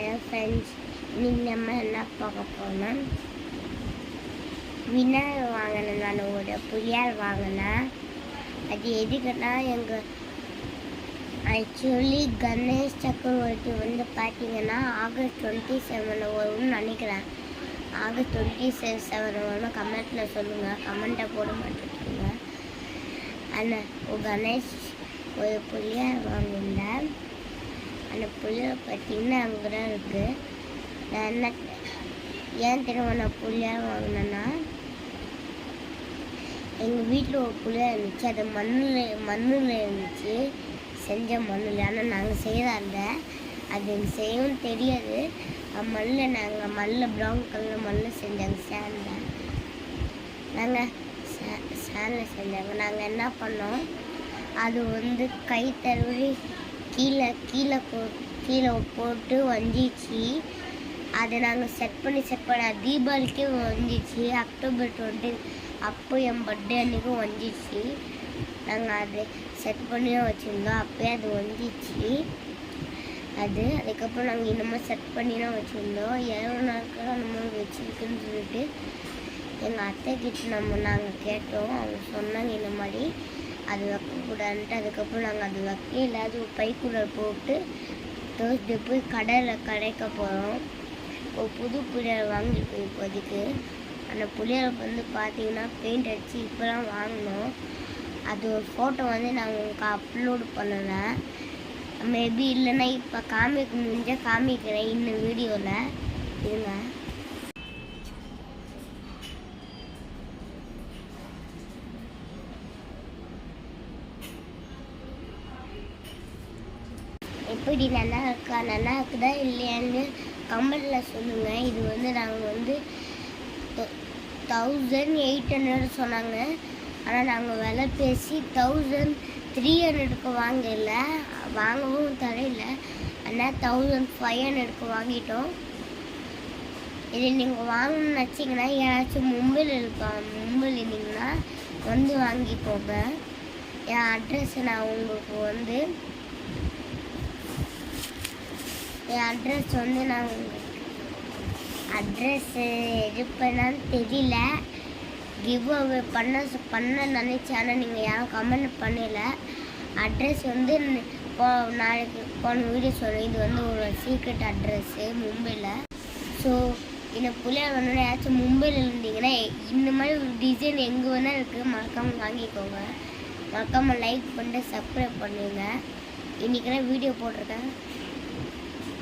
Hello friends, இன்னைக்கு நம்ம என்ன பார்க்க போனோம்னா விநாயகர் வாங்கினேன். நான் ஒரு புளியார் வாங்கினேன். அது எதுக்குன்னா எங்கள் ஆக்சுவலி கணேஷ் சக்கரவர்த்தி வந்து பார்த்தீங்கன்னா ஆகஸ்ட் 27 வரும்னு நினைக்கிறேன். ஆகஸ்ட் 27 வரும். கமெண்ட்டில் சொல்லுங்கள், கமெண்ட்டை போட மாட்டேங்க. ஆனால் கணேஷ் ஒரு புளியார் வாங்கினேன். அந்த புளியை பார்த்தீங்கன்னா அங்கே தான் இருக்குது. நான் என்ன ஏன் தெரியுமா நான் புளியாக வாங்கினேன்னா, எங்கள் வீட்டில் ஒரு புளியாக இருந்துச்சு. அது மண்ணில் இருந்துச்சு, செஞ்ச மண்ணில். ஆனால் நாங்கள் செய்கிறாங்க அது எனக்கு செய்யவும் தெரியாது. மண்ணில் ப்ரௌன் கலர் மண்ணில் செஞ்சாங்க. நாங்கள் சேனில் செஞ்சாங்க. நாங்கள் என்ன பண்ணோம், அது வந்து கை தழுவி கீழே போட்டு வஞ்சிச்சு. அதை நாங்கள் செட் பண்ணி தீபாவளிக்கே வந்துச்சு. அக்டோபர் 20 அப்போ என் பர்த்டே அன்றைக்கும் வந்துச்சு. நாங்கள் அதை செட் பண்ணியும் வச்சுருந்தோம். அப்போயே அது வந்துச்சு. அதுக்கப்புறம் நாங்கள் இன்னமும் செட் பண்ணி தான் வச்சுருந்தோம். 7 நாட்கள் அந்த மாதிரி வச்சுருக்குன்னு சொல்லிட்டு எங்கள் அத்தைக்கிட்ட நாங்கள் கேட்டோம். அவங்க சொன்னாங்க இந்த மாதிரி அது வைக்கக்கூடாதுன்ட்டு. அதுக்கப்புறம் நாங்கள் அது வைக்கல. அது பைக்குள்ளே போட்டு தேர்ஸ்டே போய் கடைக்க போகிறோம். ஒரு புது புளியார் வாங்கியிருக்கோம் இப்போதைக்கு. அந்த புளியார் வந்து பார்த்தீங்கன்னா பெயிண்ட் அடித்து இப்போ தான் வாங்கினோம். அது ஒரு ஃபோட்டோ வந்து நாங்கள் உங்களுக்கு அப்லோடு பண்ணலை. மேபி இல்லைன்னா இப்போ காமிக்கிறேன் இன்னும் வீடியோவில் இருங்க. எப்படி நல்லா இருக்குதா இல்லையான்னு கமெண்டில் சொல்லுங்கள். இது வந்து நாங்கள் வந்து 1800 சொன்னாங்க. ஆனால் நாங்கள் விலை பேசி 1300க்கு வாங்கவும் தரையில். ஆனால் 1500க்கு வாங்கிட்டோம். இது நீங்கள் வாங்கணும்னு நினச்சிங்கன்னா யாராச்சும் மும்பையில் இருந்தீங்கன்னா வந்து வாங்கிக்கோங்க. என் அட்ரஸ் நான் உங்களுக்கு வந்து நான் அட்ரஸ் எது பண்ணான்னு தெரியல. கிவ் அவே பண்ண நினச்சேன். ஆனால் நீங்கள் யாரும் கமெண்ட் பண்ணல. அட்ரஸ் வந்து நாளைக்கு போன வீடியோ சொல்லுவேன். இது வந்து ஒரு சீக்ரெட் அட்ரஸ்ஸு மும்பையில். ஸோ இந்த புளியார் வேணும்னா யாராச்சும் மும்பையில் இருந்தீங்கன்னா இந்த மாதிரி ஒரு டிசைன் எங்கே வேணால் இருக்குது. மறக்காமல் வாங்கிக்கோங்க. மறக்காமல் லைக் பண்ணிட்டு சப்ஸ்கிரைப் பண்ணுங்க. இன்றைக்கெல்லாம் வீடியோ போட்டிருக்கேன்.